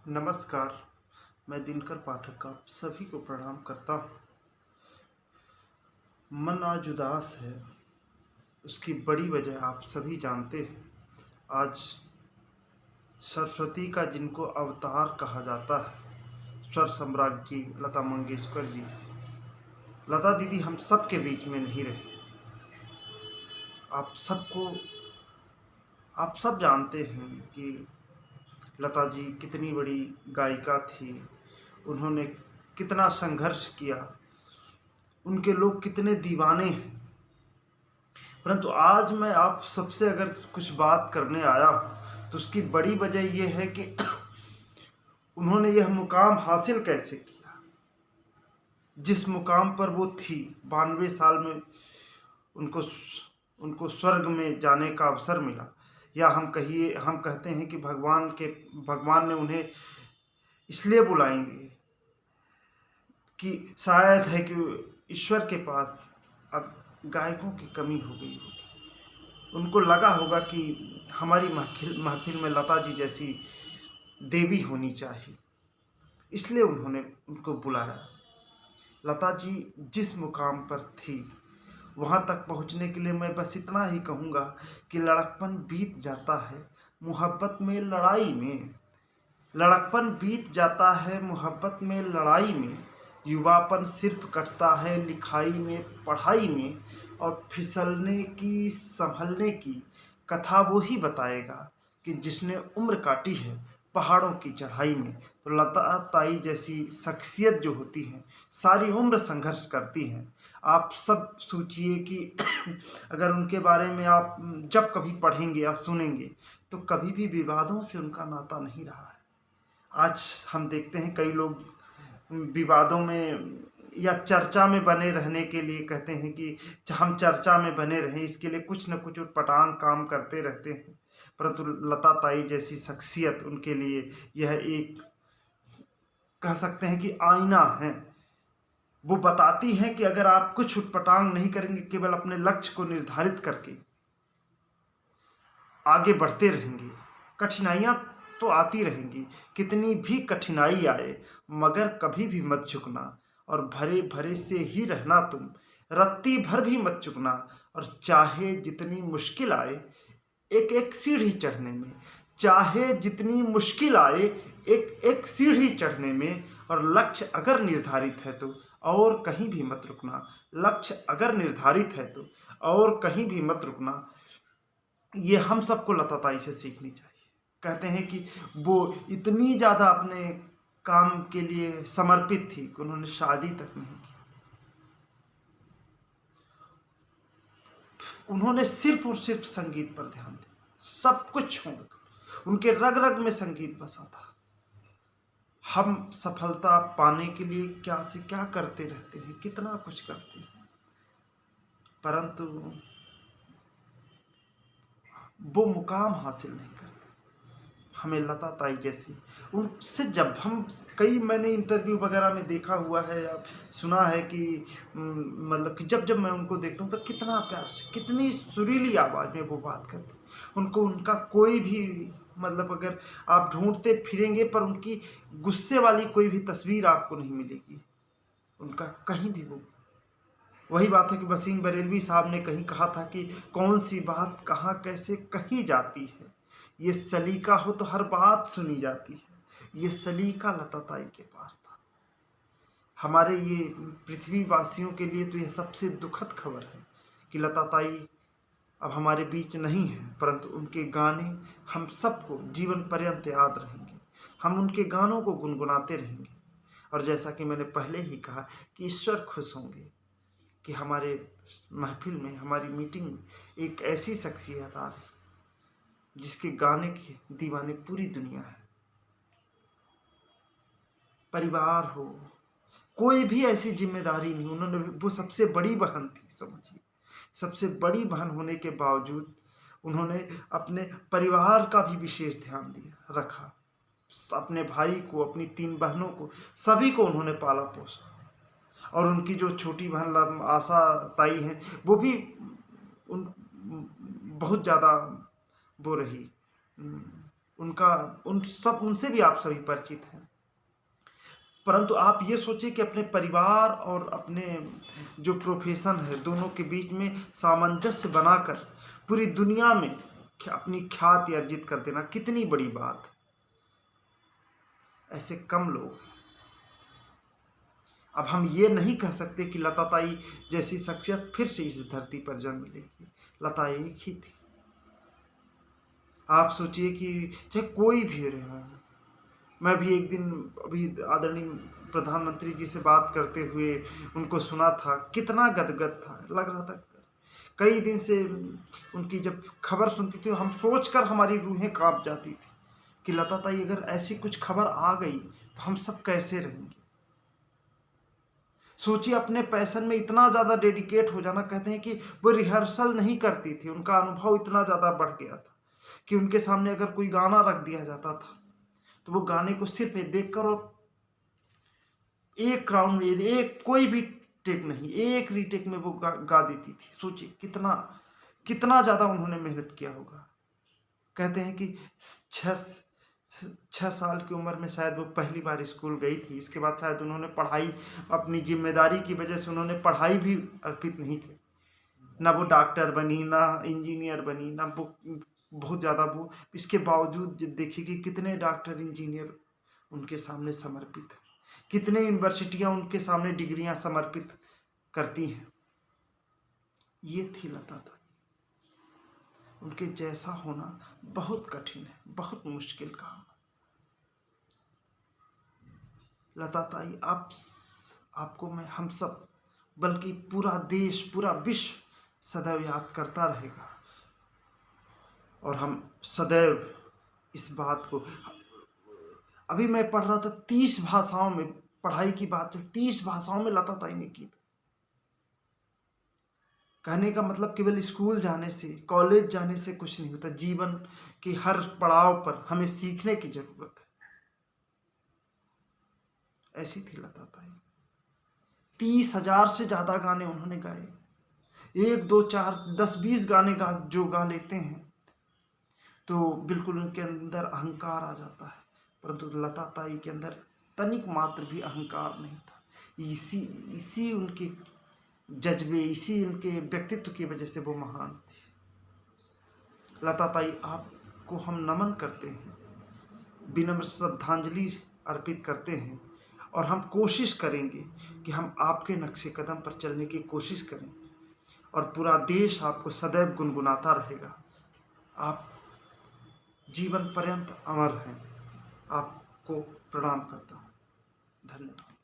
नमस्कार, मैं दिनकर पाठक आप सभी को प्रणाम करता हूँ। मन आज उदास है, उसकी बड़ी वजह आप सभी जानते हैं। आज सरस्वती का जिनको अवतार कहा जाता है, स्वर सम्राज्ञी लता मंगेशकर जी। लता दीदी हम सब के बीच में नहीं रहे। आप सबको आप सब जानते हैं कि लता जी कितनी बड़ी गायिका थी। उन्होंने कितना संघर्ष किया, उनके लोग कितने दीवाने हैं। परंतु आज मैं आप सबसे अगर कुछ बात करने आया हूँ तो उसकी बड़ी वजह यह है कि उन्होंने यह मुकाम हासिल कैसे किया। जिस मुकाम पर वो थी, 92 साल में उनको उनको स्वर्ग में जाने का अवसर मिला, या हम कहते हैं कि भगवान ने उन्हें इसलिए बुलाएंगे कि शायद है कि ईश्वर के पास अब गायकों की कमी हो गई होगी। उनको लगा होगा कि हमारी महफिल में लता जी जैसी देवी होनी चाहिए, इसलिए उन्होंने उनको बुलाया। लता जी जिस मुकाम पर थी, वहाँ तक पहुँचने के लिए मैं बस इतना ही कहूँगा कि लड़कपन बीत जाता है मोहब्बत में लड़ाई में। लड़कपन बीत जाता है मोहब्बत में लड़ाई में। युवापन सिर्फ कटता है लिखाई में पढ़ाई में। और फिसलने की संभलने की कथा वो ही बताएगा कि जिसने उम्र काटी है पहाड़ों की चढ़ाई में। तो लता ताई जैसी शख्सियत जो होती हैं, सारी उम्र संघर्ष करती हैं। आप सब सोचिए कि अगर उनके बारे में आप जब कभी पढ़ेंगे या सुनेंगे तो कभी भी विवादों से उनका नाता नहीं रहा है। आज हम देखते हैं कई लोग विवादों में या चर्चा में बने रहने के लिए कहते हैं कि हम चर्चा में बने रहें, इसके लिए कुछ न कुछ उटपटांग काम करते रहते हैं। परंतु लता ताई जैसी शख्सियत उनके लिए यह एक कह सकते हैं कि आईना है। वो बताती हैं कि अगर आप कुछ उटपटांग नहीं करेंगे, केवल अपने लक्ष्य को निर्धारित करके आगे बढ़ते रहेंगे, कठिनाइयाँ तो आती रहेंगी, कितनी भी कठिनाई आए मगर कभी भी मत झुकना, और भरे भरे से ही रहना तुम, रत्ती भर भी मत चुकना। और चाहे जितनी मुश्किल आए एक एक सीढ़ी चढ़ने में, चाहे जितनी मुश्किल आए एक एक सीढ़ी चढ़ने में। और लक्ष्य अगर निर्धारित है तो और कहीं भी मत रुकना। लक्ष्य अगर निर्धारित है तो और कहीं भी मत रुकना। ये हम सबको लता ताई से सीखनी चाहिए। कहते हैं कि वो इतनी ज़्यादा अपने काम के लिए समर्पित थी कि उन्होंने शादी तक नहीं की। उन्होंने सिर्फ और सिर्फ संगीत पर ध्यान दिया, सब कुछ छोड़कर। उनके रग रग में संगीत बसा था। हम सफलता पाने के लिए क्या से क्या करते रहते हैं, कितना कुछ करते हैं, परंतु वो मुकाम हासिल नहीं करते। हमें लता ताई जैसी उनसे जब हम मैंने इंटरव्यू वगैरह में देखा हुआ है या सुना है कि मतलब कि जब मैं उनको देखता हूँ तो कितना प्यार से, कितनी सुरीली आवाज़ में वो बात करते। उनको उनका कोई भी मतलब अगर आप ढूंढते फिरेंगे पर उनकी गुस्से वाली कोई भी तस्वीर आपको नहीं मिलेगी उनका कहीं भी। वो वही बात है कि वसीम बरेलवी साहब ने कहीं कहा था कि कौन सी बात कहाँ कैसे कही जाती है, ये सलीका हो तो हर बात सुनी जाती है। ये सलीका लता ताई के पास था। हमारे ये पृथ्वीवासियों के लिए तो यह सबसे दुखद खबर है कि लता ताई अब हमारे बीच नहीं है, परंतु उनके गाने हम सबको जीवन पर्यंत याद रहेंगे। हम उनके गानों को गुनगुनाते रहेंगे। और जैसा कि मैंने पहले ही कहा कि ईश्वर खुश होंगे कि हमारे महफिल में, हमारी मीटिंग में एक ऐसी शख्सियत आ रही जिसके गाने के दीवाने पूरी दुनिया है। परिवार हो, कोई भी ऐसी जिम्मेदारी नहीं, उन्होंने वो सबसे बड़ी बहन थी, समझिए सबसे बड़ी बहन होने के बावजूद उन्होंने अपने परिवार का भी विशेष ध्यान दिया रखा। अपने भाई को, अपनी 3 बहनों को, सभी को उन्होंने पाला पोसा। और उनकी जो छोटी बहन आशा ताई हैं, वो भी उन बहुत ज़्यादा वो रही, उनसे भी आप सभी परिचित हैं। परंतु आप ये सोचिए कि अपने परिवार और अपने जो प्रोफेशन है, दोनों के बीच में सामंजस्य बनाकर पूरी दुनिया में अपनी ख्याति अर्जित कर देना कितनी बड़ी बात। ऐसे कम लोग हैं। अब हम ये नहीं कह सकते कि लता ताई जैसी शख्सियत फिर से इस धरती पर जन्म लेगी। लता एक ही थी। आप सोचिए कि चाहे कोई भी रहा, मैं भी एक दिन अभी आदरणीय प्रधानमंत्री जी से बात करते हुए उनको सुना था, कितना गदगद था, लग रहा था। कई दिन से उनकी जब खबर सुनती थी हम सोचकर हमारी रूहें कांप जाती थी कि लता ताई अगर ऐसी कुछ खबर आ गई तो हम सब कैसे रहेंगे। सोचिए अपने पैशन में इतना ज़्यादा डेडिकेट हो जाना। कहते हैं कि वो रिहर्सल नहीं करती थी, उनका अनुभव इतना ज़्यादा बढ़ गया था कि उनके सामने अगर कोई गाना रख दिया जाता था तो वो गाने को सिर्फ देखकर और एक राउंड में, एक कोई भी टेक नहीं, एक रीटेक में वो गा देती थी। सोचिए कितना कितना ज़्यादा उन्होंने मेहनत किया होगा। कहते हैं कि 6 साल की उम्र में शायद वो पहली बार स्कूल गई थी। इसके बाद शायद उन्होंने पढ़ाई, अपनी जिम्मेदारी की वजह से उन्होंने पढ़ाई भी अर्पित नहीं की। ना वो डॉक्टर बनी, ना इंजीनियर बनी, ना वो बहुत ज़्यादा वो, इसके बावजूद देखिए कि कितने डॉक्टर इंजीनियर उनके सामने समर्पित हैं, कितने यूनिवर्सिटियां उनके सामने डिग्रियां समर्पित करती हैं। ये थी लता ताई। उनके जैसा होना बहुत कठिन है, बहुत मुश्किल काम है। लता ताई आपको मैं, हम सब, बल्कि पूरा देश, पूरा विश्व सदैव याद करता रहेगा। और हम सदैव इस बात को, अभी मैं पढ़ रहा था 30 भाषाओं में, पढ़ाई की बात चल 30 भाषाओं में लता ताई ने की। कहने का मतलब केवल स्कूल जाने से, कॉलेज जाने से कुछ नहीं होता। जीवन के हर पड़ाव पर हमें सीखने की जरूरत है। ऐसी थी लता ताई। 30,000 से ज्यादा गाने उन्होंने गाए। 1 2 4 10 20 गाने गा लेते हैं तो बिल्कुल उनके अंदर अहंकार आ जाता है। परंतु लता ताई के अंदर तनिक मात्र भी अहंकार नहीं था। इसी उनके जज्बे, इसी उनके व्यक्तित्व की वजह से वो महान थी। लता ताई, आपको हम नमन करते हैं, विनम्र श्रद्धांजलि अर्पित करते हैं। और हम कोशिश करेंगे कि हम आपके नक्शे कदम पर चलने की कोशिश करें और पूरा देश आपको सदैव गुनगुनाता रहेगा। आप जीवन पर्यंत अमर हैं। आपको प्रणाम करता हूँ। धन्यवाद।